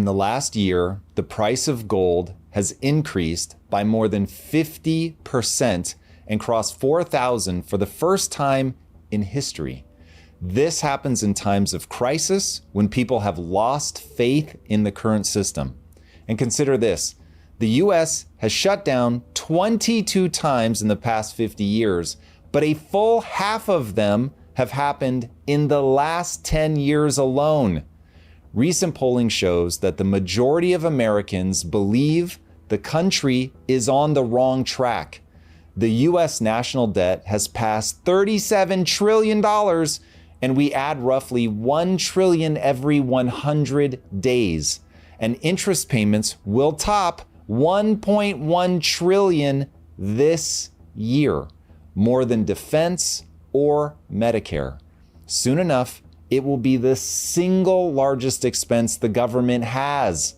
In the last year, the price of gold has increased by more than 50% and crossed 4,000 for the first time in history. This happens in times of crisis when people have lost faith in the current system. And consider this, the US has shut down 22 times in the past 50 years, but a full half of them have happened in the last 10 years alone. Recent polling shows that the majority of Americans believe the country is on the wrong track. The US national debt has passed $37 trillion, and we add roughly $1 trillion every 100 days. And interest payments will top $1.1 trillion this year, more than defense or Medicare. Soon enough, it will be the single largest expense the government has.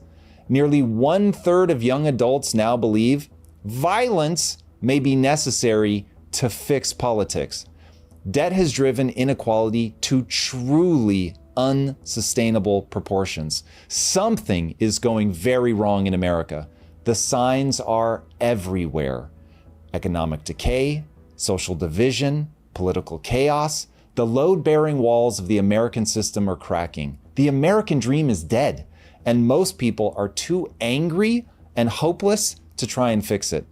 Nearly 1/3 of young adults now believe violence may be necessary to fix politics. Debt has driven inequality to truly unsustainable proportions. Something is going very wrong in America. The signs are everywhere. Economic decay, social division, political chaos. The load-bearing walls of the American system are cracking. The American dream is dead, and most people are too angry and hopeless to try and fix it.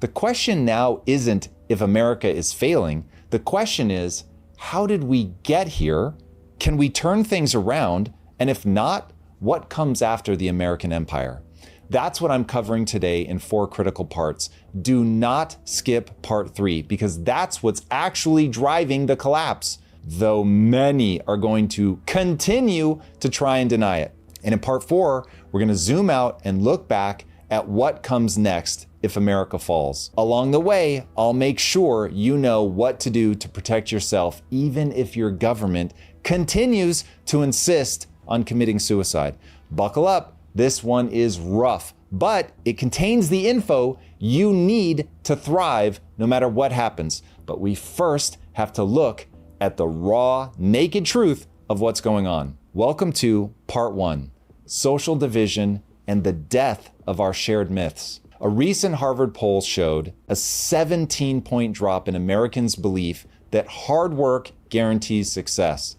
The question now isn't if America is failing. The question is, how did we get here? Can we turn things around? And if not, what comes after the American empire? That's what I'm covering today in 4 critical parts. Do not skip part 3, because that's what's actually driving the collapse, though many are going to continue to try and deny it. And in part 4, we're going to zoom out and look back at what comes next if America falls. Along the way, I'll make sure you know what to do to protect yourself, even if your government continues to insist on committing suicide. Buckle up, this one is rough, but it contains the info you need to thrive no matter what happens. But we first have to look at the raw, naked truth of what's going on. Welcome to part 1, social division and the death of our shared myths. A recent Harvard poll showed a 17-point drop in Americans' belief that hard work guarantees success.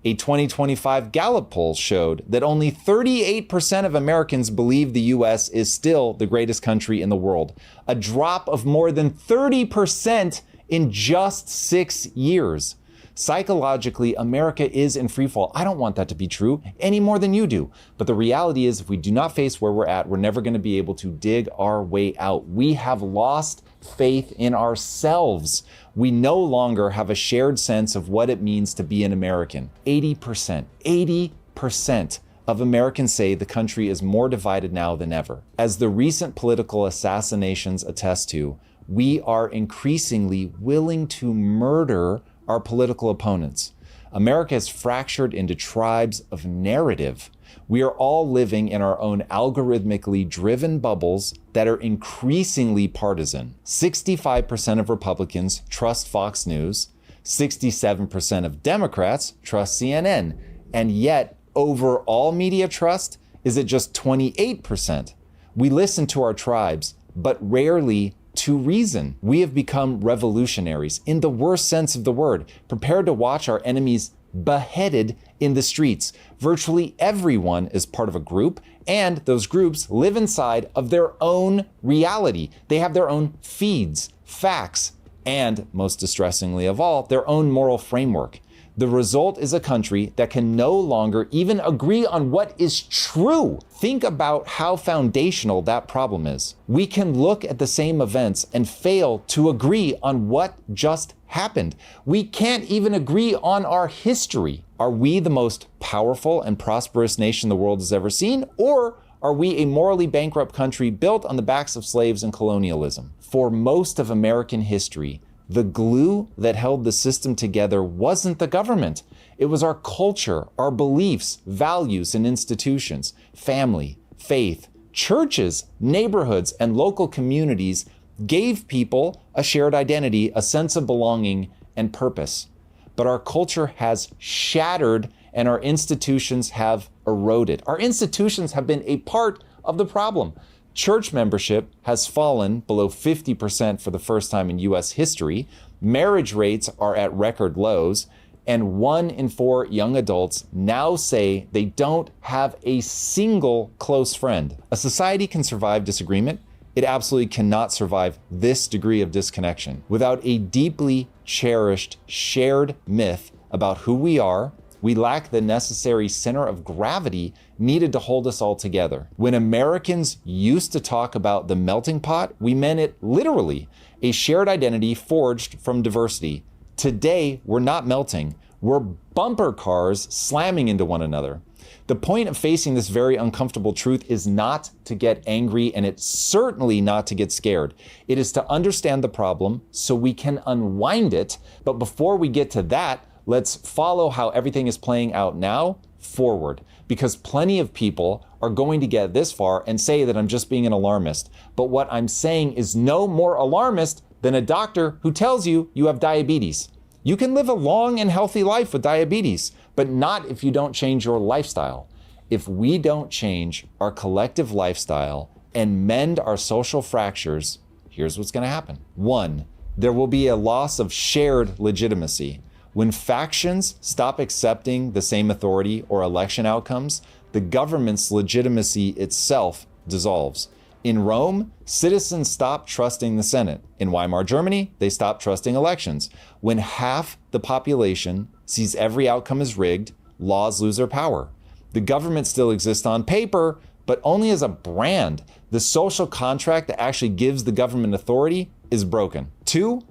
A 2025 Gallup poll showed that only 38% of Americans believe the US is still the greatest country in the world, a drop of more than 30% in just 6 years. Psychologically, America is in freefall. I don't want that to be true any more than you do. But the reality is, if we do not face where we're at, we're never going to be able to dig our way out. We have lost faith in ourselves. We no longer have a shared sense of what it means to be an American. 80% of Americans say the country is more divided now than ever. As the recent political assassinations attest to, we are increasingly willing to murder our political opponents. America is fractured into tribes of narrative. We are all living in our own algorithmically driven bubbles that are increasingly partisan. 65% of Republicans trust Fox News, 67% of Democrats trust CNN, and yet overall media trust is at just 28%. We listen to our tribes, but rarely to reason. We have become revolutionaries in the worst sense of the word, prepared to watch our enemies beheaded in the streets. Virtually everyone is part of a group, and those groups live inside of their own reality. They have their own feeds, facts, and most distressingly of all, their own moral framework. The result is a country that can no longer even agree on what is true. Think about how foundational that problem is. We can look at the same events and fail to agree on what just happened. We can't even agree on our history. Are we the most powerful and prosperous nation the world has ever seen? Or are we a morally bankrupt country built on the backs of slaves and colonialism? For most of American history, the glue that held the system together wasn't the government. It was our culture, our beliefs, values, and institutions, family, faith, churches, neighborhoods, and local communities gave people a shared identity, a sense of belonging, and purpose. But our culture has shattered and our institutions have eroded. Our institutions have been a part of the problem. Church membership has fallen below 50% for the first time in US history. Marriage rates are at record lows. And 1 in 4 young adults now say they don't have a single close friend. A society can survive disagreement. It absolutely cannot survive this degree of disconnection. Without a deeply cherished, shared myth about who we are, we lack the necessary center of gravity needed to hold us all together. When Americans used to talk about the melting pot, we meant it literally, a shared identity forged from diversity. Today, we're not melting. We're bumper cars slamming into one another. The point of facing this very uncomfortable truth is not to get angry, and it's certainly not to get scared. It is to understand the problem so we can unwind it. But before we get to that, let's follow how everything is playing out now forward, because plenty of people are going to get this far and say that I'm just being an alarmist. But what I'm saying is no more alarmist than a doctor who tells you you have diabetes. You can live a long and healthy life with diabetes, but not if you don't change your lifestyle. If we don't change our collective lifestyle and mend our social fractures, here's what's going to happen. 1, there will be a loss of shared legitimacy. When factions stop accepting the same authority or election outcomes, the government's legitimacy itself dissolves. In Rome, citizens stopped trusting the Senate. In Weimar Germany, they stopped trusting elections. When half the population sees every outcome as rigged, laws lose their power. The government still exists on paper, but only as a brand. The social contract that actually gives the government authority is broken. 2,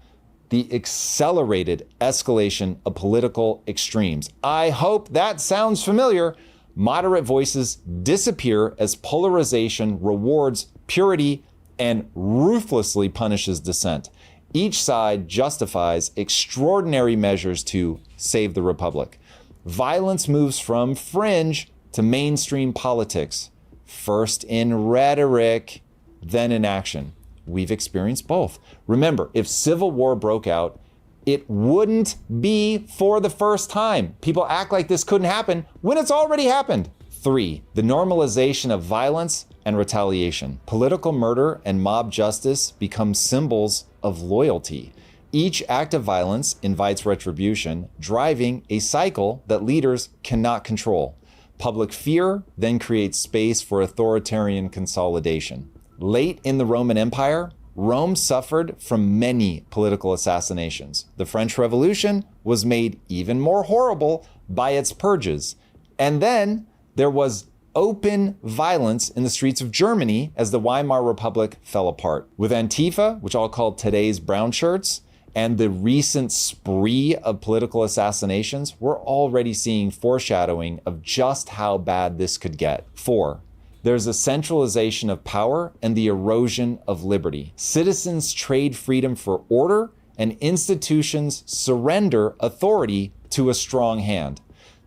the accelerated escalation of political extremes. I hope that sounds familiar. Moderate voices disappear as polarization rewards purity and ruthlessly punishes dissent. Each side justifies extraordinary measures to save the republic. Violence moves from fringe to mainstream politics, first in rhetoric, then in action. We've experienced both. Remember, if civil war broke out, it wouldn't be for the first time. People act like this couldn't happen when it's already happened. 3, the normalization of violence and retaliation. Political murder and mob justice become symbols of loyalty. Each act of violence invites retribution, driving a cycle that leaders cannot control. Public fear then creates space for authoritarian consolidation. Late in the Roman Empire, Rome suffered from many political assassinations. The French Revolution was made even more horrible by its purges. And then there was open violence in the streets of Germany as the Weimar Republic fell apart. With Antifa, which I'll call today's brown shirts, and the recent spree of political assassinations, we're already seeing foreshadowing of just how bad this could get. 4, there's a centralization of power and the erosion of liberty. Citizens trade freedom for order, and institutions surrender authority to a strong hand.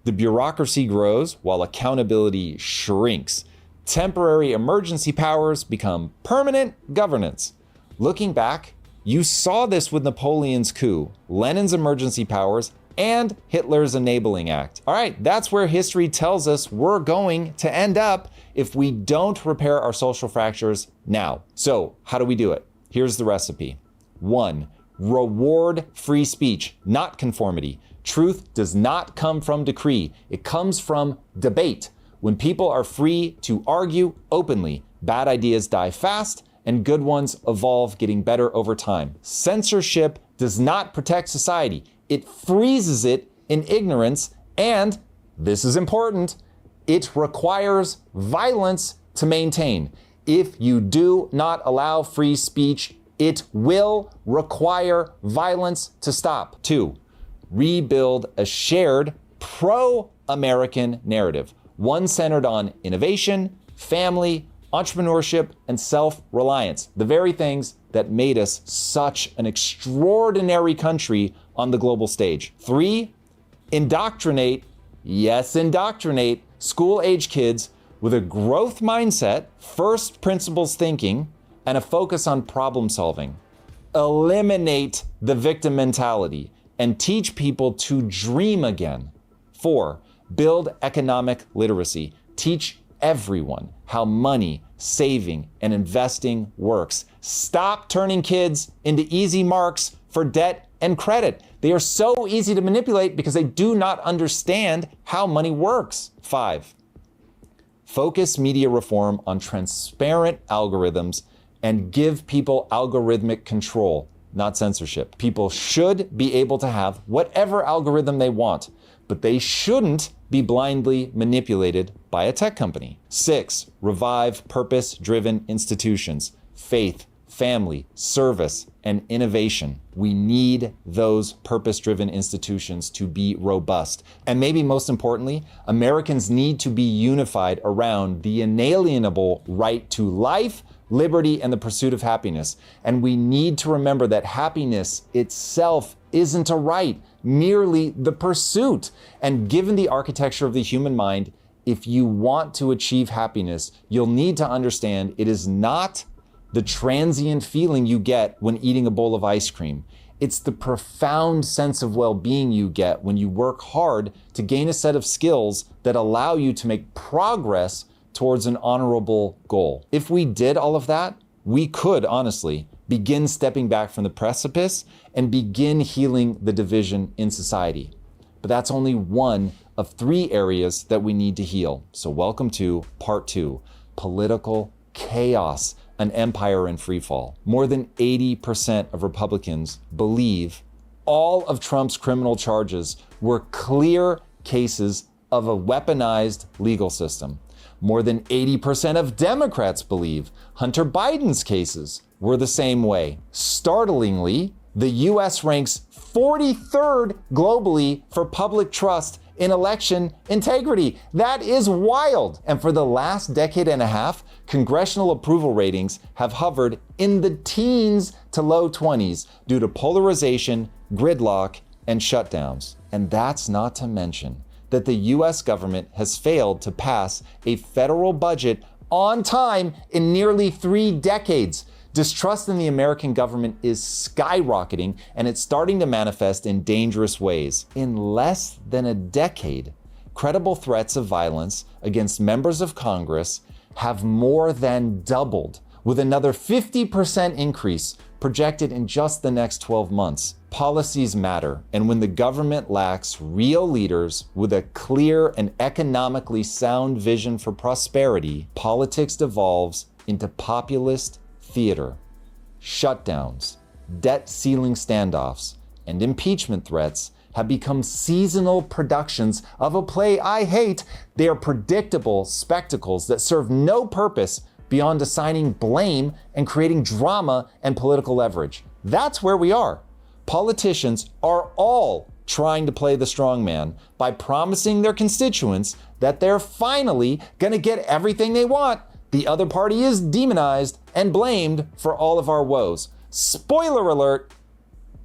The bureaucracy grows while accountability shrinks. Temporary emergency powers become permanent governance. Looking back, you saw this with Napoleon's coup, Lenin's emergency powers, and Hitler's Enabling Act. All right, that's where history tells us we're going to end up if we don't repair our social fractures now. So, how do we do it? Here's the recipe. 1, reward free speech, not conformity. Truth does not come from decree. It comes from debate. When people are free to argue openly, bad ideas die fast and good ones evolve, getting better over time. Censorship does not protect society. It freezes it in ignorance, and, this is important, it requires violence to maintain. If you do not allow free speech, it will require violence to stop. 2, rebuild a shared pro-American narrative, one centered on innovation, family, entrepreneurship, and self-reliance, the very things that made us such an extraordinary country on the global stage. 3, indoctrinate, yes, indoctrinate, school-age kids with a growth mindset, first principles thinking, and a focus on problem solving. Eliminate the victim mentality and teach people to dream again. 4, Build economic literacy. Teach everyone how money, saving, and investing works. Stop turning kids into easy marks for debt and credit. They are so easy to manipulate because they do not understand how money works. 5, focus media reform on transparent algorithms and give people algorithmic control, not censorship. People should be able to have whatever algorithm they want, but they shouldn't be blindly manipulated by a tech company. 6, revive purpose-driven institutions, faith, family, service, and innovation. We need those purpose-driven institutions to be robust. And maybe most importantly, Americans need to be unified around the inalienable right to life, liberty, and the pursuit of happiness. And we need to remember that happiness itself isn't a right, merely the pursuit. And given the architecture of the human mind, if you want to achieve happiness, you'll need to understand it is not the transient feeling you get when eating a bowl of ice cream. It's the profound sense of well-being you get when you work hard to gain a set of skills that allow you to make progress towards an honorable goal. If we did all of that, we could honestly begin stepping back from the precipice and begin healing the division in society. But that's only one of 3 areas that we need to heal. So welcome to part 2, political chaos, an empire in free fall. More than 80% of Republicans believe all of Trump's criminal charges were clear cases of a weaponized legal system. More than 80% of Democrats believe Hunter Biden's cases were the same way. Startlingly, the US ranks 43rd globally for public trust in election integrity. That is wild. And for the last decade and a half, congressional approval ratings have hovered in the teens to low 20s due to polarization, gridlock, and shutdowns. And that's not to mention that the US government has failed to pass a federal budget on time in nearly 3 decades. Distrust in the American government is skyrocketing, and it's starting to manifest in dangerous ways. In less than a decade, credible threats of violence against members of Congress have more than doubled, with another 50% increase projected in just the next 12 months. Policies matter, and when the government lacks real leaders with a clear and economically sound vision for prosperity, politics devolves into populist theater. Shutdowns, debt ceiling standoffs, and impeachment threats have become seasonal productions of a play I hate. They are predictable spectacles that serve no purpose beyond assigning blame and creating drama and political leverage. That's where we are. Politicians are all trying to play the strongman by promising their constituents that they're finally gonna get everything they want. The other party is demonized and blamed for all of our woes. Spoiler alert,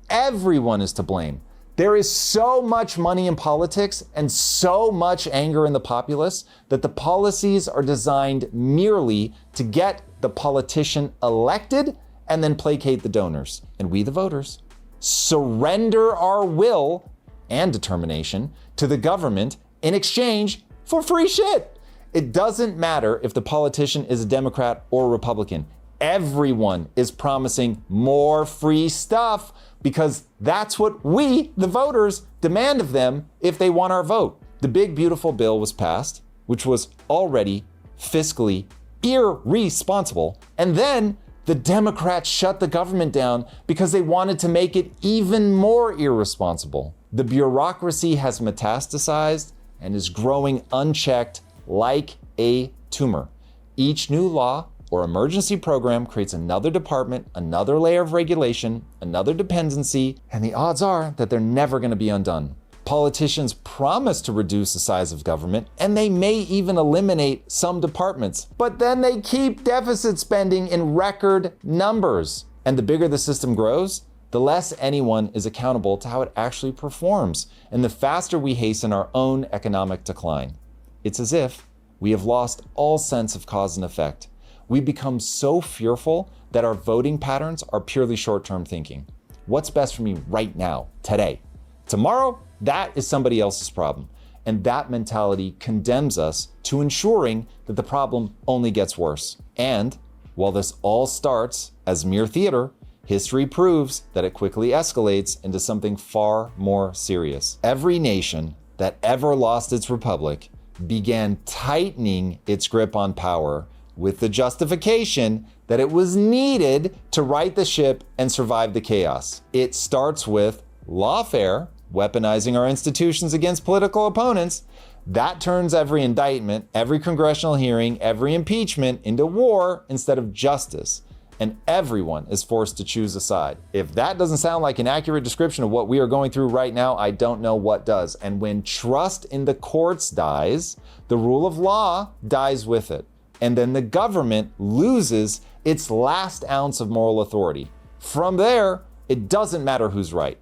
everyone is to blame. There is so much money in politics and so much anger in the populace that the policies are designed merely to get the politician elected and then placate the donors. And we, the voters, surrender our will and determination to the government in exchange for free shit. It doesn't matter if the politician is a Democrat or Republican. Everyone is promising more free stuff because that's what we, the voters, demand of them if they want our vote. The big beautiful bill was passed, which was already fiscally irresponsible, and then the Democrats shut the government down because they wanted to make it even more irresponsible. The bureaucracy has metastasized and is growing unchecked like a tumor. Each new law or emergency program creates another department, another layer of regulation, another dependency, and the odds are that they're never going to be undone. Politicians promise to reduce the size of government, and they may even eliminate some departments, but then they keep deficit spending in record numbers. And the bigger the system grows, the less anyone is accountable to how it actually performs, and the faster we hasten our own economic decline. It's as if we have lost all sense of cause and effect. We become so fearful that our voting patterns are purely short-term thinking. What's best for me right now, today? Tomorrow, that is somebody else's problem. And that mentality condemns us to ensuring that the problem only gets worse. And while this all starts as mere theater, history proves that it quickly escalates into something far more serious. Every nation that ever lost its republic began tightening its grip on power with the justification that it was needed to right the ship and survive the chaos. It starts with lawfare, weaponizing our institutions against political opponents. That turns every indictment, every congressional hearing, every impeachment into war instead of justice. And everyone is forced to choose a side. If that doesn't sound like an accurate description of what we are going through right now, I don't know what does. And when trust in the courts dies, the rule of law dies with it. And then the government loses its last ounce of moral authority. From there, it doesn't matter who's right.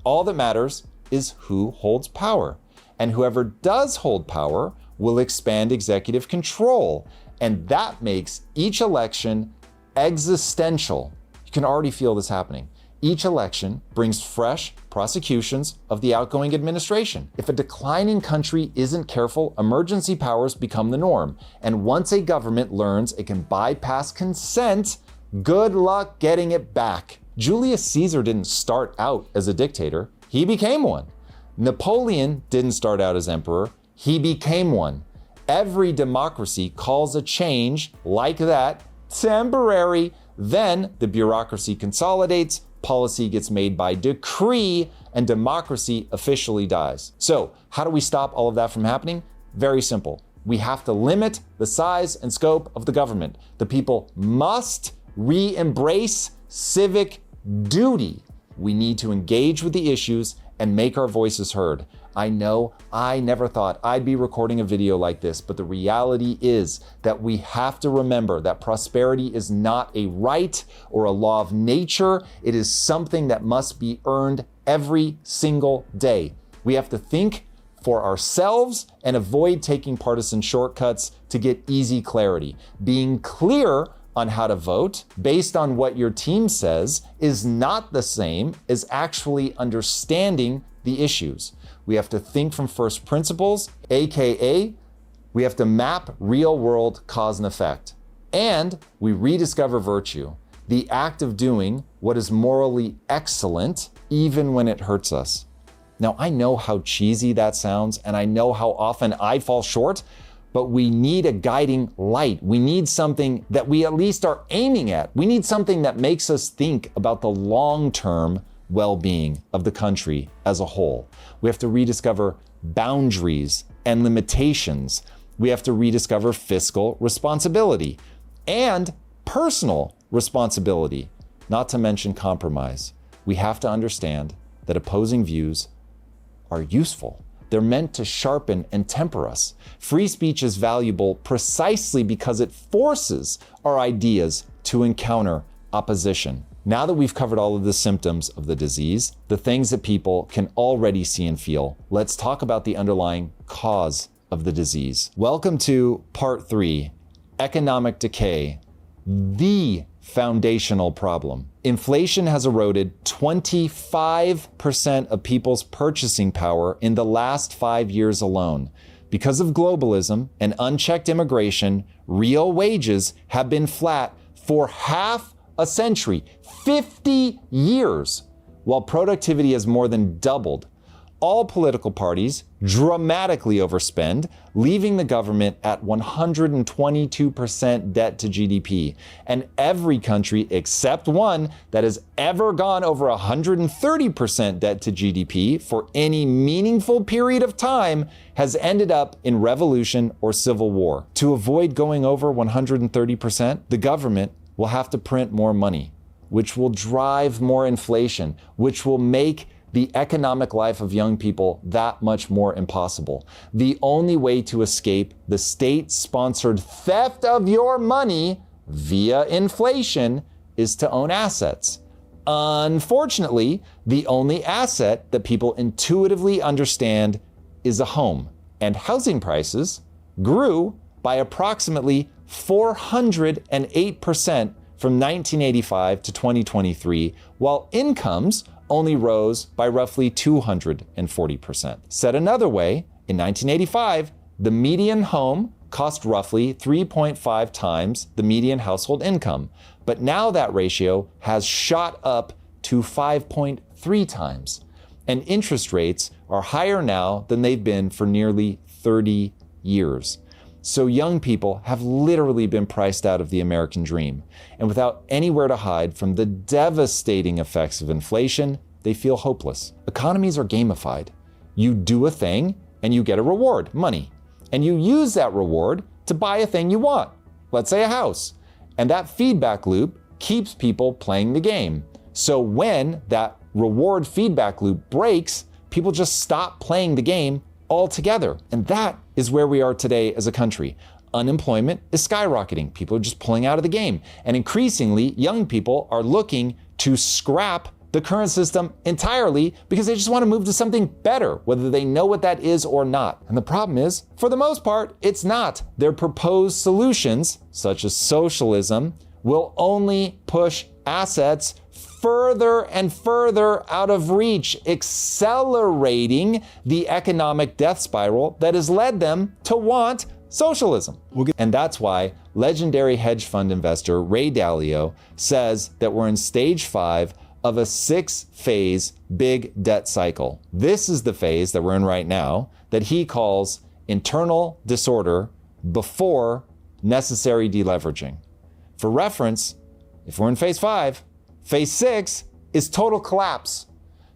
All that matters is who holds power. And whoever does hold power will expand executive control. And that makes each election existential. You can already feel this happening. Each election brings fresh prosecutions of the outgoing administration. If a declining country isn't careful, emergency powers become the norm. And once a government learns it can bypass consent, good luck getting it back. Julius Caesar didn't start out as a dictator, he became one. Napoleon didn't start out as emperor, he became one. Every democracy calls a change like that temporary. Then the bureaucracy consolidates, policy gets made by decree, and democracy officially dies. So, how do we stop all of that from happening? Very simple. We have to limit the size and scope of the government. The people must re-embrace civic duty. We need to engage with the issues and make our voices heard. I know I never thought I'd be recording a video like this, but the reality is that we have to remember that prosperity is not a right or a law of nature. It is something that must be earned every single day. We have to think for ourselves and avoid taking partisan shortcuts to get easy clarity. Being clear on how to vote based on what your team says is not the same as actually understanding the issues. We have to think from first principles, AKA, we have to map real world cause and effect. And we rediscover virtue, the act of doing what is morally excellent, even when it hurts us. Now, I know how cheesy that sounds, and I know how often I fall short, but we need a guiding light. We need something that we at least are aiming at. We need something that makes us think about the long-term well-being of the country as a whole. We have to rediscover boundaries and limitations. We have to rediscover fiscal responsibility and personal responsibility, not to mention compromise. We have to understand that opposing views are useful. They're meant to sharpen and temper us. Free speech is valuable precisely because it forces our ideas to encounter opposition. Now that we've covered all of the symptoms of the disease, the things that people can already see and feel, let's talk about the underlying cause of the disease. Welcome to part 3, economic decay, the foundational problem. Inflation has eroded 25% of people's purchasing power in the last 5 years alone. Because of globalism and unchecked immigration, real wages have been flat for half a century, 50 years, while productivity has more than doubled. All political parties dramatically overspend, leaving the government at 122% debt to GDP. And every country except one that has ever gone over 130% debt to GDP for any meaningful period of time has ended up in revolution or civil war. To avoid going over 130%, the government will have to print more money, which will drive more inflation, which will make the economic life of young people that much more impossible. The only way to escape the state-sponsored theft of your money via inflation is to own assets. Unfortunately, the only asset that people intuitively understand is a home, and housing prices grew by approximately 408% from 1985 to 2023, while incomes only rose by roughly 240%. Said another way, In 1985, the median home cost roughly 3.5 times the median household income. But now that ratio has shot up to 5.3 times. And interest rates are higher now than they've been for nearly 30 years. So young people have literally been priced out of the American dream. And without anywhere to hide from the devastating effects of inflation, they feel hopeless. Economies are gamified. You do a thing and you get a reward, money. And you use that reward to buy a thing you want, let's say a house. And that feedback loop keeps people playing the game. So when that reward feedback loop breaks, people just stop playing the game altogether. And that is where we are today as a country. Unemployment is skyrocketing. People are just pulling out of the game. And increasingly, young people are looking to scrap the current system entirely because they just want to move to something better, whether they know what that is or not. And the problem is, for the most part, it's not. Their proposed solutions, such as socialism, will only push assets further and further out of reach, accelerating the economic death spiral that has led them to want socialism. And that's why legendary hedge fund investor Ray Dalio says that we're in stage 5 of a 6-phase big debt cycle. This is the phase that we're in right now that he calls internal disorder before necessary deleveraging. For reference, if we're in phase 5, phase 6 is total collapse.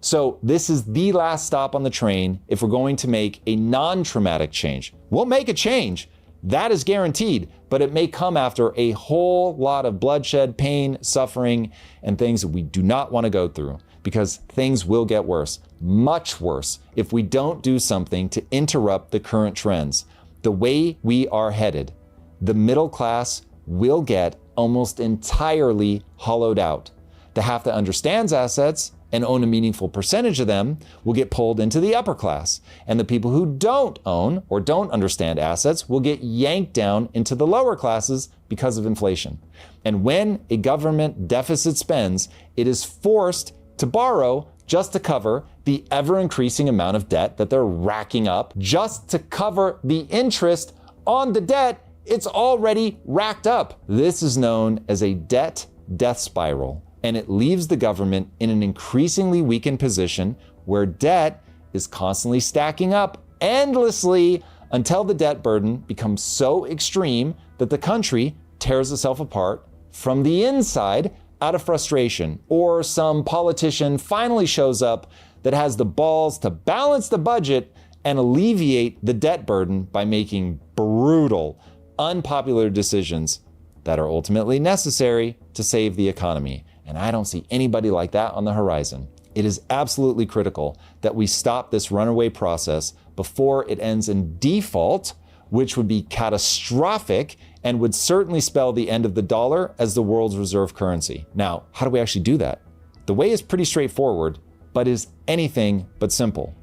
So this is the last stop on the train if we're going to make a non-traumatic change. We'll make a change, that is guaranteed, but it may come after a whole lot of bloodshed, pain, suffering, and things that we do not want to go through, because things will get worse, much worse, if we don't do something to interrupt the current trends. The way we are headed, the middle class will get almost entirely hollowed out. The half that understands assets and own a meaningful percentage of them will get pulled into the upper class. And the people who don't own or don't understand assets will get yanked down into the lower classes because of inflation. And when a government deficit spends, it is forced to borrow just to cover the ever-increasing amount of debt that they're racking up, just to cover the interest on the debt it's already racked up. This is known as a debt death spiral, and it leaves the government in an increasingly weakened position where debt is constantly stacking up endlessly until the debt burden becomes so extreme that the country tears itself apart from the inside out of frustration, or some politician finally shows up that has the balls to balance the budget and alleviate the debt burden by making brutal, unpopular decisions that are ultimately necessary to save the economy. And I don't see anybody like that on the horizon. It is absolutely critical that we stop this runaway process before it ends in default, which would be catastrophic and would certainly spell the end of the dollar as the world's reserve currency. Now, how do we actually do that? The way is pretty straightforward, but is anything but simple.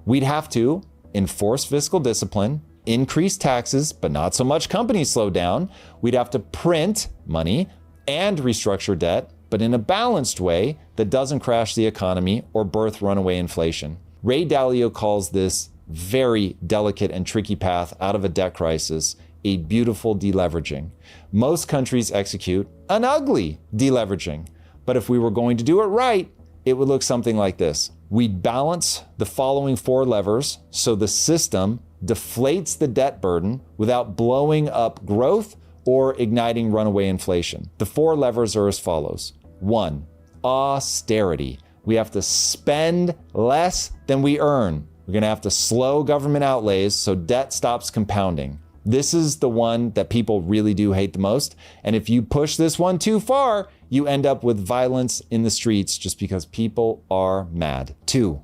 We'd have to enforce fiscal discipline, increase taxes, but not so much companies slow down. We'd have to print money and restructure debt, but in a balanced way that doesn't crash the economy or birth runaway inflation. Ray Dalio calls this very delicate and tricky path out of a debt crisis a beautiful deleveraging. Most countries execute an ugly deleveraging, but if we were going to do it right, it would look something like this. We'd balance the following 4 levers so the system deflates the debt burden without blowing up growth or igniting runaway inflation. The 4 levers are as follows. 1, austerity. We have to spend less than we earn. We're going to have to slow government outlays so debt stops compounding. This is the one that people really do hate the most. And if you push this one too far, you end up with violence in the streets just because people are mad. 2,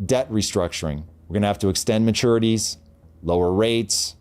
debt restructuring. We're going to have to extend maturities, lower rates,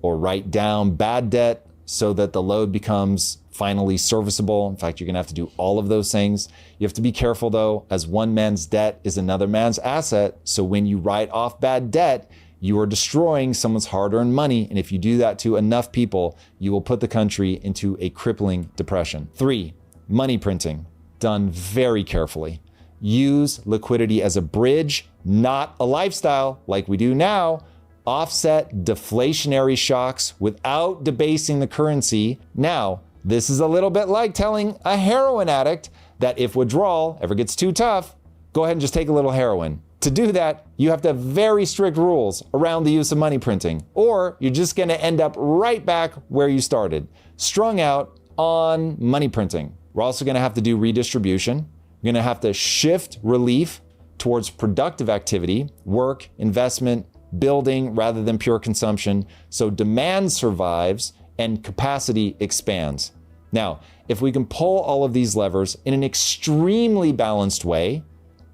or write down bad debt so that the load becomes finally serviceable. In fact, you're going to have to do all of those things. You have to be careful, though, as one man's debt is another man's asset. So when you write off bad debt, you are destroying someone's hard-earned money. And if you do that to enough people, you will put the country into a crippling depression. 3, money printing, done very carefully. Use liquidity as a bridge, not a lifestyle like we do now. offset deflationary shocks without debasing the currency. Now, this is a little bit like telling a heroin addict that if withdrawal ever gets too tough, go ahead and just take a little heroin. To do that, you have to have very strict rules around the use of money printing, or you're just going to end up right back where you started, strung out on money printing. We're also going to have to do redistribution. We're going to have to shift relief towards productive activity, work, investment, building rather than pure consumption, so demand survives and capacity expands. Now, if we can pull all of these levers in an extremely balanced way,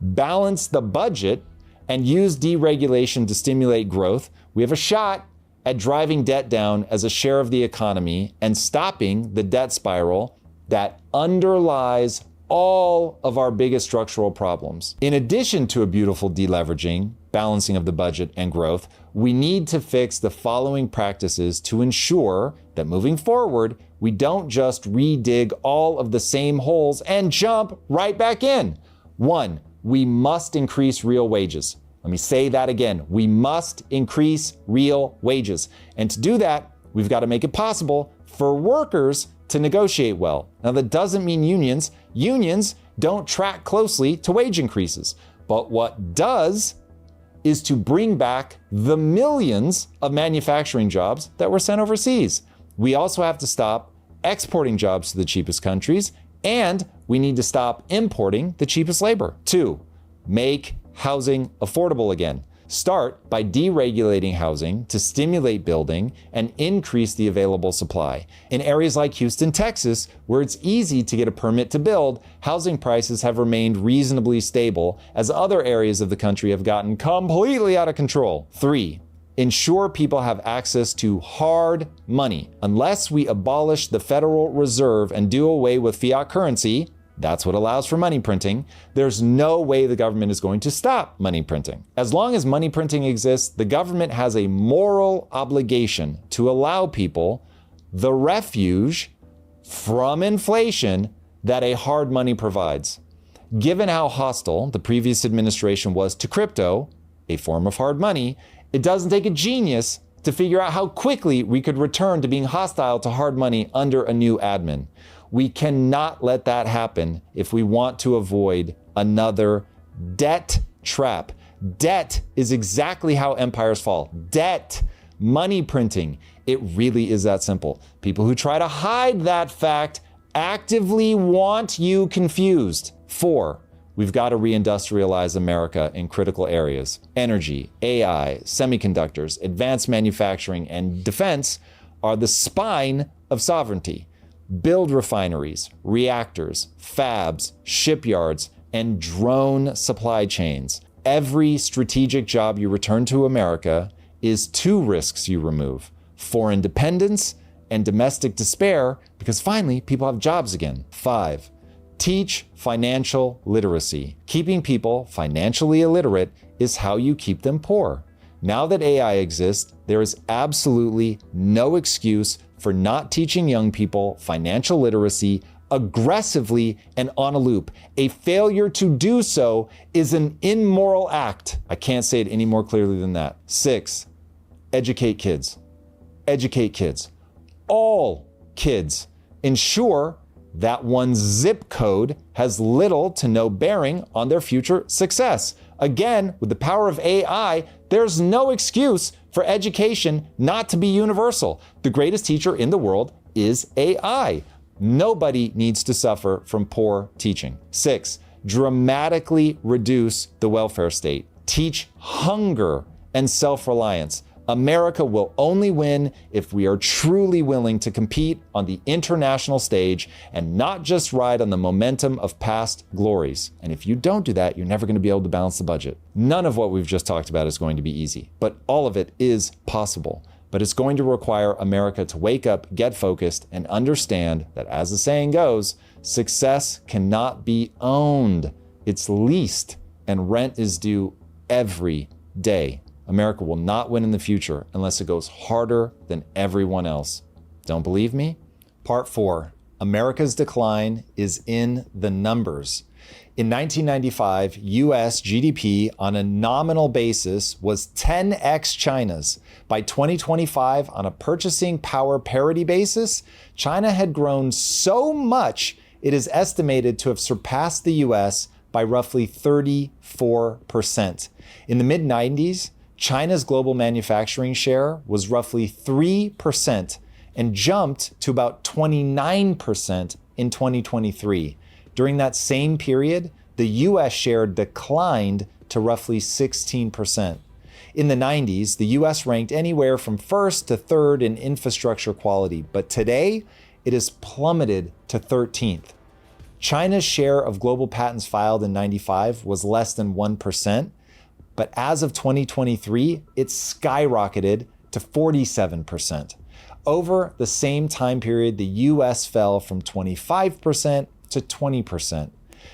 balance the budget, and use deregulation to stimulate growth, we have a shot at driving debt down as a share of the economy and stopping the debt spiral that underlies all of our biggest structural problems. In addition to a beautiful deleveraging, balancing of the budget, and growth, we need to fix the following practices to ensure that moving forward, we don't just re-dig all of the same holes and jump right back in. 1, we must increase real wages. Let me say that again. We must increase real wages. And to do that, we've got to make it possible for workers to negotiate well. Now, that doesn't mean unions. Unions don't track closely to wage increases. But what does is to bring back the millions of manufacturing jobs that were sent overseas. We also have to stop exporting jobs to the cheapest countries, and we need to stop importing the cheapest labor. 2, make housing affordable again. Start by deregulating housing to stimulate building and increase the available supply. In areas like Houston, Texas, where it's easy to get a permit to build, housing prices have remained reasonably stable as other areas of the country have gotten completely out of control. 3, ensure people have access to hard money. Unless we abolish the Federal Reserve and do away with fiat currency, that's what allows for money printing, there's no way the government is going to stop money printing. As long as money printing exists, the government has a moral obligation to allow people the refuge from inflation that a hard money provides. Given how hostile the previous administration was to crypto, a form of hard money, it doesn't take a genius to figure out how quickly we could return to being hostile to hard money under a new admin. We cannot let that happen if we want to avoid another debt trap. Debt is exactly how empires fall. Debt, money printing. It really is that simple. People who try to hide that fact actively want you confused. 4, we've got to reindustrialize America in critical areas. Energy, AI, semiconductors, advanced manufacturing, and defense are the spine of sovereignty. Build refineries, reactors, fabs, shipyards, and drone supply chains. Every strategic job you return to America is 2 risks you remove: foreign dependence and domestic despair, because finally people have jobs again. 5, teach financial literacy. Keeping people financially illiterate is how you keep them poor. Now that AI exists, there is absolutely no excuse for not teaching young people financial literacy aggressively and on a loop. A failure to do so is an immoral act. I can't say it any more clearly than that. 6, educate kids. Educate kids. All kids. Ensure that one's zip code has little to no bearing on their future success. Again, with the power of AI, there's no excuse for education not to be universal. The greatest teacher in the world is AI. Nobody needs to suffer from poor teaching. 6, dramatically reduce the welfare state. Teach hunger and self-reliance. America will only win if we are truly willing to compete on the international stage and not just ride on the momentum of past glories. And if you don't do that, you're never going to be able to balance the budget. None of what we've just talked about is going to be easy, but all of it is possible. But it's going to require America to wake up, get focused, and understand that, as the saying goes, success cannot be owned. It's leased, and rent is due every day. America will not win in the future unless it goes harder than everyone else. Don't believe me? Part 4, America's decline is in the numbers. In 1995, US GDP on a nominal basis was 10x China's. By 2025, on a purchasing power parity basis, China had grown so much it is estimated to have surpassed the US by roughly 34%. In the mid-90s, China's global manufacturing share was roughly 3% and jumped to about 29% in 2023. During that same period, the US share declined to roughly 16%. In the 90s, the US ranked anywhere from first to third in infrastructure quality, but today it has plummeted to 13th. China's share of global patents filed in 95 was less than 1%, but as of 2023, it skyrocketed to 47%. Over the same time period, the US fell from 25% to 20%.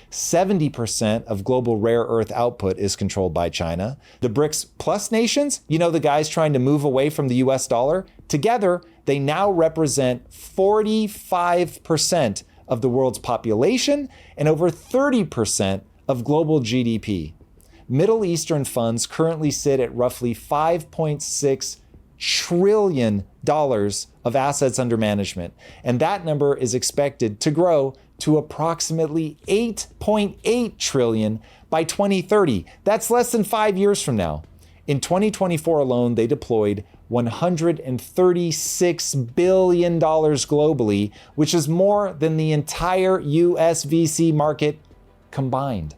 70% of global rare earth output is controlled by China. The BRICS Plus nations, the guys trying to move away from the US dollar, together, they now represent 45% of the world's population and over 30% of global GDP. Middle Eastern funds currently sit at roughly $5.6 trillion of assets under management, and that number is expected to grow to approximately 8.8 trillion by 2030. That's less than 5 years from now. In 2024 alone, they deployed $136 billion globally, which is more than the entire US VC market combined.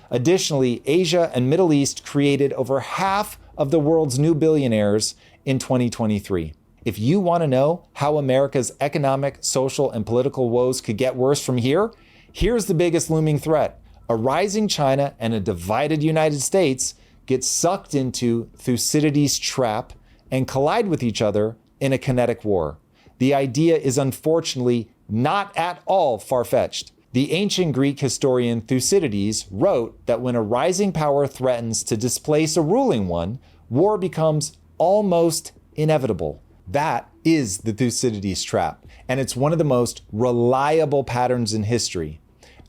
Additionally, Asia and Middle East created over half of the world's new billionaires in 2023. If you want to know how America's economic, social, and political woes could get worse from here, here's the biggest looming threat. A rising China and a divided United States get sucked into Thucydides' trap and collide with each other in a kinetic war. The idea is unfortunately not at all far-fetched. The ancient Greek historian Thucydides wrote that when a rising power threatens to displace a ruling one, war becomes almost inevitable. That is the Thucydides trap, and it's one of the most reliable patterns in history.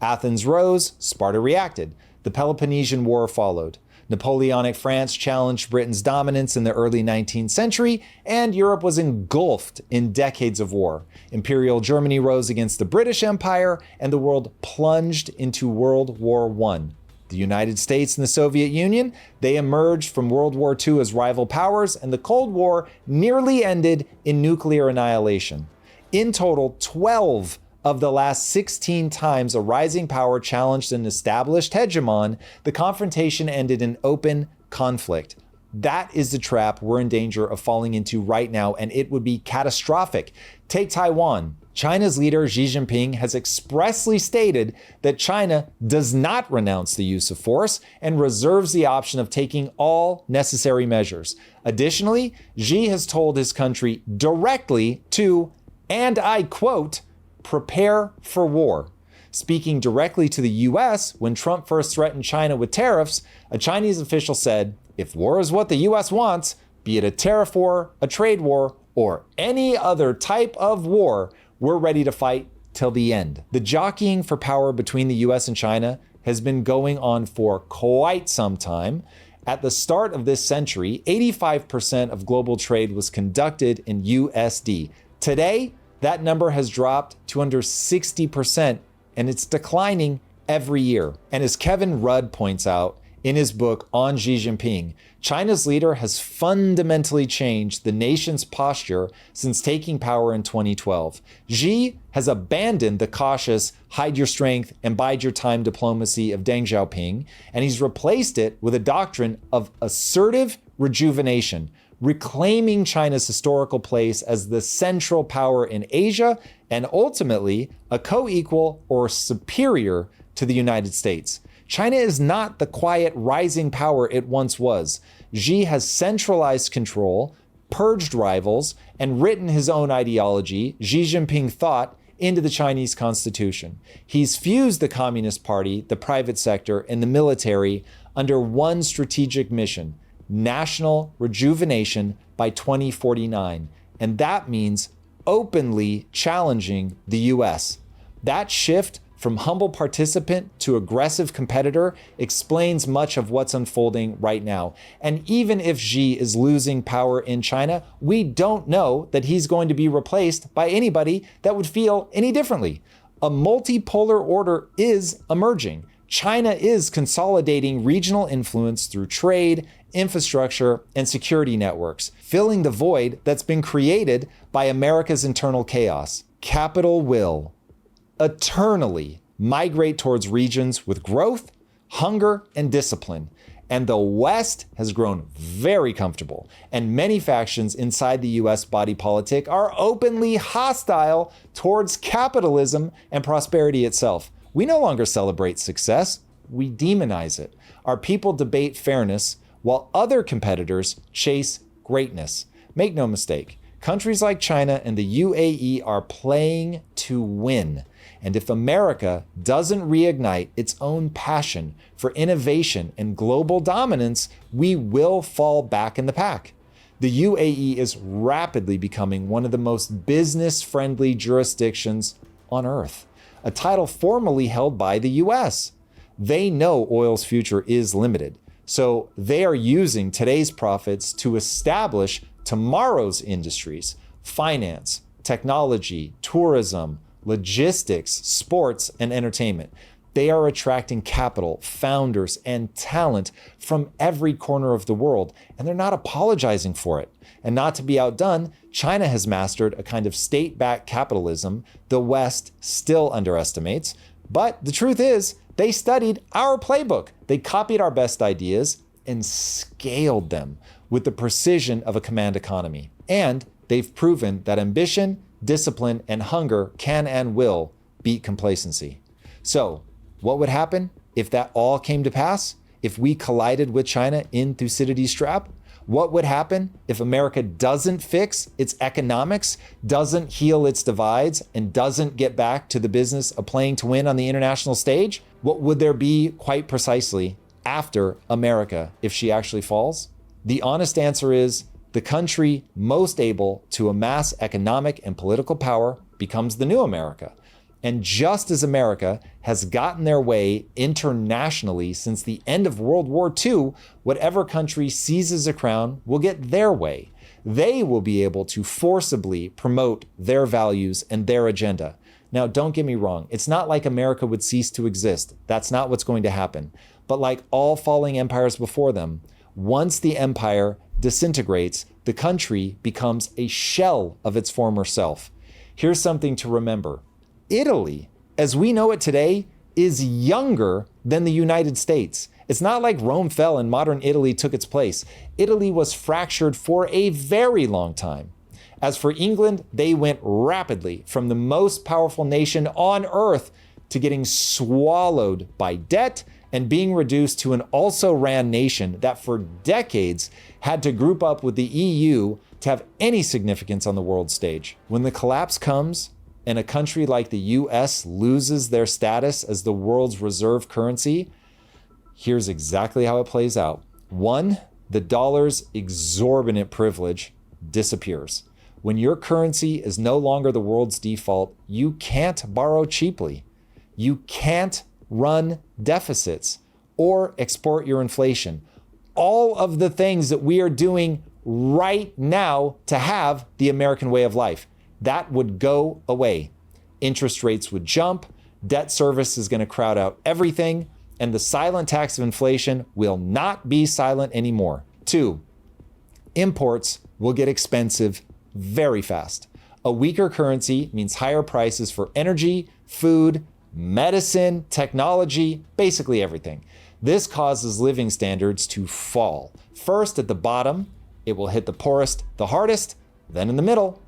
Athens rose, Sparta reacted. The Peloponnesian War followed. Napoleonic France challenged Britain's dominance in the early 19th century, and Europe was engulfed in decades of war. Imperial Germany rose against the British Empire, and the world plunged into World War I. The United States and the Soviet Union, they emerged from World War II as rival powers, and the Cold War nearly ended in nuclear annihilation. In total, 12 of the last 16 times a rising power challenged an established hegemon, the confrontation ended in open conflict. That is the trap we're in danger of falling into right now, and it would be catastrophic. Take Taiwan. China's leader Xi Jinping has expressly stated that China does not renounce the use of force and reserves the option of taking all necessary measures. Additionally, Xi has told his country directly to, and I quote, prepare for war. Speaking directly to the US, when Trump first threatened China with tariffs, a Chinese official said, if war is what the US wants, be it a tariff war, a trade war, or any other type of war, we're ready to fight till the end. The jockeying for power between the US and China has been going on for quite some time. At the start of this century, 85% of global trade was conducted in USD. Today, that number has dropped to under 60%, and it's declining every year. And as Kevin Rudd points out in his book on Xi Jinping, China's leader has fundamentally changed the nation's posture since taking power in 2012. Xi has abandoned the cautious, hide your strength and bide your time diplomacy of Deng Xiaoping, and he's replaced it with a doctrine of assertive rejuvenation, reclaiming China's historical place as the central power in Asia and ultimately a co-equal or superior to the United States. China is not the quiet rising power it once was. Xi has centralized control, purged rivals, and written his own ideology, Xi Jinping thought, into the Chinese constitution. He's fused the Communist Party, the private sector, and the military under one strategic mission: national rejuvenation by 2049. And that means openly challenging the US. That shift from humble participant to aggressive competitor explains much of what's unfolding right now. And even if Xi is losing power in China, we don't know that he's going to be replaced by anybody that would feel any differently. A multipolar order is emerging. China is consolidating regional influence through trade, infrastructure, and security networks, filling the void that's been created by America's internal chaos. Capital will eternally migrate towards regions with growth, hunger, and discipline. And the West has grown very comfortable, and many factions inside the US body politic are openly hostile towards capitalism and prosperity itself. We no longer celebrate success, we demonize it. Our people debate fairness while other competitors chase greatness. Make no mistake, countries like China and the UAE are playing to win. And if America doesn't reignite its own passion for innovation and global dominance, we will fall back in the pack. The UAE is rapidly becoming one of the most business-friendly jurisdictions on earth, a title formerly held by the US. They know oil's future is limited, so they are using today's profits to establish tomorrow's industries: finance, technology, tourism, logistics, sports, and entertainment. They are attracting capital, founders, and talent from every corner of the world, and they're not apologizing for it. And not to be outdone, China has mastered a kind of state-backed capitalism the West still underestimates. But the truth is, they studied our playbook. They copied our best ideas and scaled them with the precision of a command economy. And they've proven that ambition, discipline, and hunger can and will beat complacency. So, what would happen if that all came to pass? If we collided with China in Thucydides' trap? What would happen if America doesn't fix its economics, doesn't heal its divides, and doesn't get back to the business of playing to win on the international stage? What would there be, quite precisely, after America if she actually falls? The honest answer is, the country most able to amass economic and political power becomes the new America. And just as America has gotten their way internationally since the end of World War II, whatever country seizes a crown will get their way. They will be able to forcibly promote their values and their agenda. Now, don't get me wrong. It's not like America would cease to exist. That's not what's going to happen. But like all falling empires before them, once the empire disintegrates, the country becomes a shell of its former self. Here's something to remember. Italy, as we know it today, is younger than the United States. It's not like Rome fell and modern Italy took its place. Italy was fractured for a very long time. As for England, they went rapidly from the most powerful nation on earth to getting swallowed by debt and being reduced to an also-ran nation that for decades had to group up with the EU to have any significance on the world stage. When the collapse comes and a country like the US loses their status as the world's reserve currency, here's exactly how it plays out. 1, the dollar's exorbitant privilege disappears. When your currency is no longer the world's default, you can't borrow cheaply. You can't run deficits or export your inflation. All of the things that we are doing right now to have the American way of life, that would go away. Interest rates would jump, debt service is going to crowd out everything, and the silent tax of inflation will not be silent anymore. 2, imports will get expensive very fast. A weaker currency means higher prices for energy, food, medicine, technology, basically everything. This causes living standards to fall. First at the bottom, it will hit the poorest the hardest, then in the middle.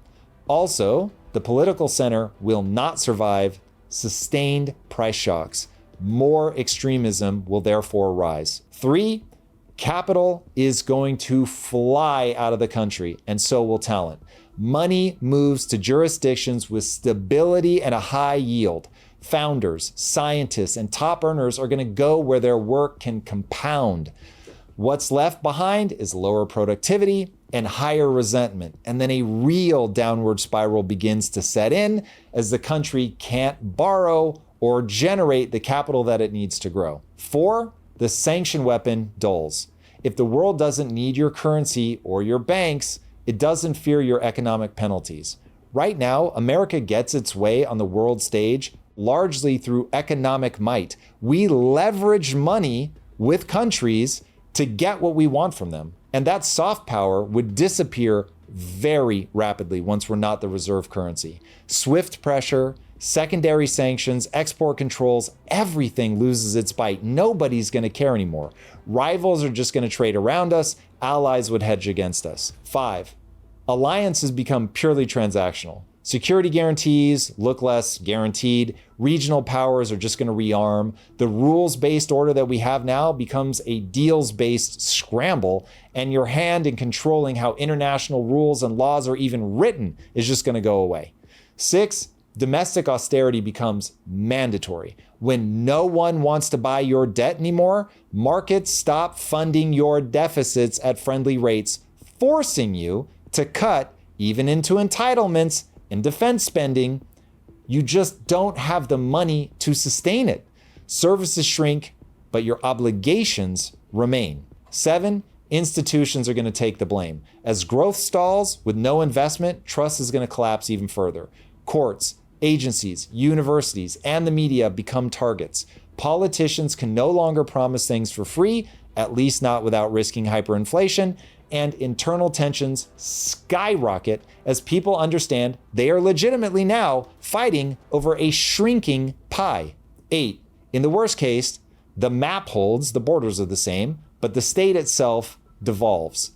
Also, the political center will not survive sustained price shocks. More extremism will therefore rise. 3, capital is going to fly out of the country, and so will talent. Money moves to jurisdictions with stability and a high yield. Founders, scientists, and top earners are going to go where their work can compound. What's left behind is lower productivity and higher resentment. And then a real downward spiral begins to set in as the country can't borrow or generate the capital that it needs to grow. 4, the sanction weapon dulls. If the world doesn't need your currency or your banks, it doesn't fear your economic penalties. Right now, America gets its way on the world stage largely through economic might. We leverage money with countries to get what we want from them. And that soft power would disappear very rapidly once we're not the reserve currency. Swift pressure, secondary sanctions, export controls, everything loses its bite. Nobody's going to care anymore. Rivals are just going to trade around us. Allies would hedge against us. 5, alliances become purely transactional. Security guarantees look less guaranteed. Regional powers are just going to rearm. The rules-based order that we have now becomes a deals-based scramble, and your hand in controlling how international rules and laws are even written is just going to go away. 6, domestic austerity becomes mandatory. When no one wants to buy your debt anymore, markets stop funding your deficits at friendly rates, forcing you to cut even into entitlements and defense spending. You just don't have the money to sustain it. Services shrink, but your obligations remain. 7, institutions are going to take the blame. As growth stalls with no investment, trust is going to collapse even further. Courts, agencies, universities, and the media become targets. Politicians can no longer promise things for free, at least not without risking hyperinflation, and internal tensions skyrocket as people understand they are legitimately now fighting over a shrinking pie. 8, in the worst case, the map holds, the borders are the same, but the state itself devolves.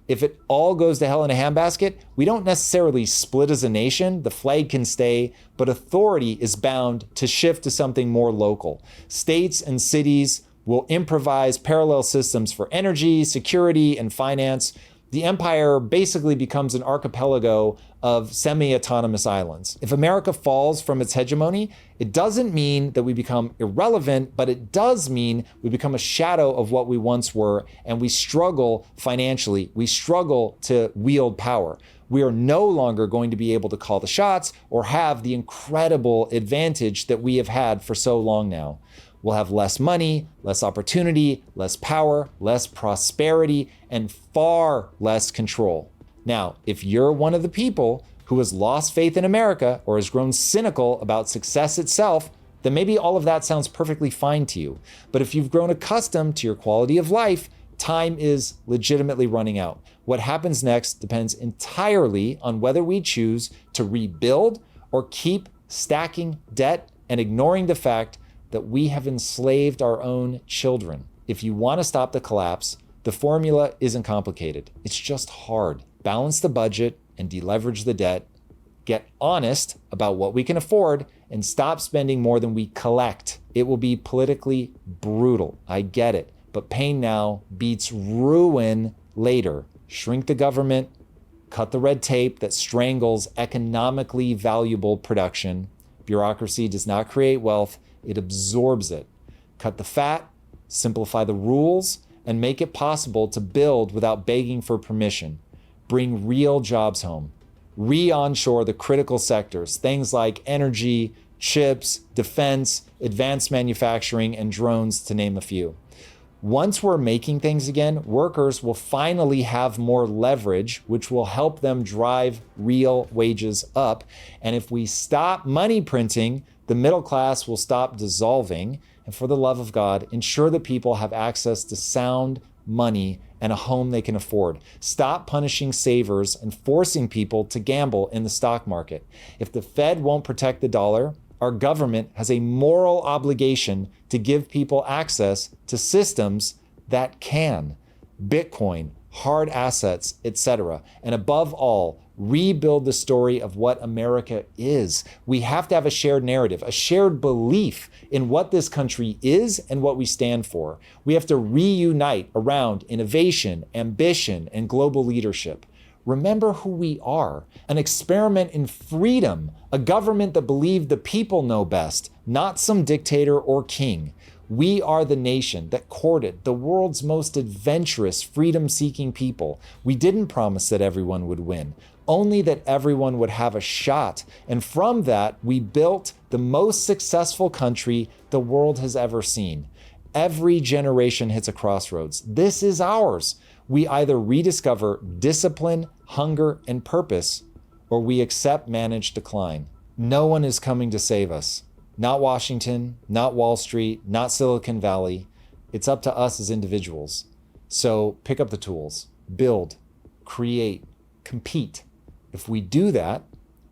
If it all goes to hell in a handbasket, we don't necessarily split as a nation. The flag can stay, but authority is bound to shift to something more local. States and cities will improvise parallel systems for energy, security, and finance. The empire basically becomes an archipelago of semi-autonomous islands. If America falls from its hegemony, it doesn't mean that we become irrelevant, but it does mean we become a shadow of what we once were, and we struggle financially. We struggle to wield power. We are no longer going to be able to call the shots or have the incredible advantage that we have had for so long now. We'll have less money, less opportunity, less power, less prosperity, and far less control. Now, if you're one of the people who has lost faith in America or has grown cynical about success itself, then maybe all of that sounds perfectly fine to you. But if you've grown accustomed to your quality of life, time is legitimately running out. What happens next depends entirely on whether we choose to rebuild or keep stacking debt and ignoring the fact that we have enslaved our own children. If you want to stop the collapse, the formula isn't complicated. It's just hard. Balance the budget and deleverage the debt. Get honest about what we can afford and stop spending more than we collect. It will be politically brutal. I get it. But pain now beats ruin later. Shrink the government, cut the red tape that strangles economically valuable production. Bureaucracy does not create wealth. It absorbs it. Cut the fat, simplify the rules, and make it possible to build without begging for permission. Bring real jobs home. Re-onshore the critical sectors, things like energy, chips, defense, advanced manufacturing, and drones, to name a few. Once we're making things again, workers will finally have more leverage, which will help them drive real wages up. And if we stop money printing, the middle class will stop dissolving. And for the love of God, ensure that people have access to sound money and a home they can afford. Stop punishing savers and forcing people to gamble in the stock market. If the Fed won't protect the dollar, our government has a moral obligation to give people access to systems that can. Bitcoin, hard assets, etc. And above all, rebuild the story of what America is. We have to have a shared narrative, a shared belief in what this country is and what we stand for. We have to reunite around innovation, ambition, and global leadership. Remember who we are, an experiment in freedom, a government that believed the people know best, not some dictator or king. We are the nation that courted the world's most adventurous, freedom-seeking people. We didn't promise that everyone would win, only that everyone would have a shot. And from that, we built the most successful country the world has ever seen. Every generation hits a crossroads. This is ours. We either rediscover discipline, hunger, and purpose, or we accept managed decline. No one is coming to save us. Not Washington, not Wall Street, not Silicon Valley. It's up to us as individuals. So pick up the tools, build, create, compete. If we do that,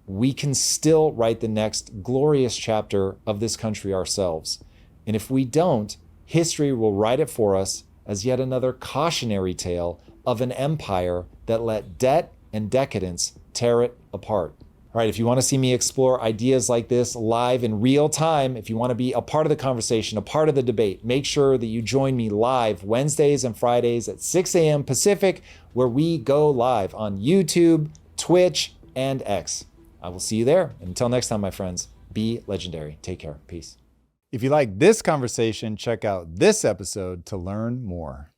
we can still write the next glorious chapter of this country ourselves. And if we don't, history will write it for us as yet another cautionary tale of an empire that let debt and decadence tear it apart. All right, if you want to see me explore ideas like this live in real time, if you want to be a part of the conversation, a part of the debate, make sure that you join me live Wednesdays and Fridays at 6 a.m. Pacific, where we go live on YouTube, Twitch, and X. I will see you there. And until next time, my friends, be legendary. Take care. Peace. If you like this conversation, check out this episode to learn more.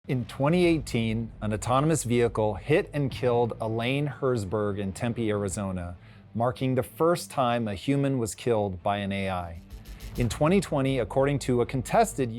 In 2018, an autonomous vehicle hit and killed Elaine Herzberg in Tempe, Arizona, marking the first time a human was killed by an AI. In 2020, according to a contested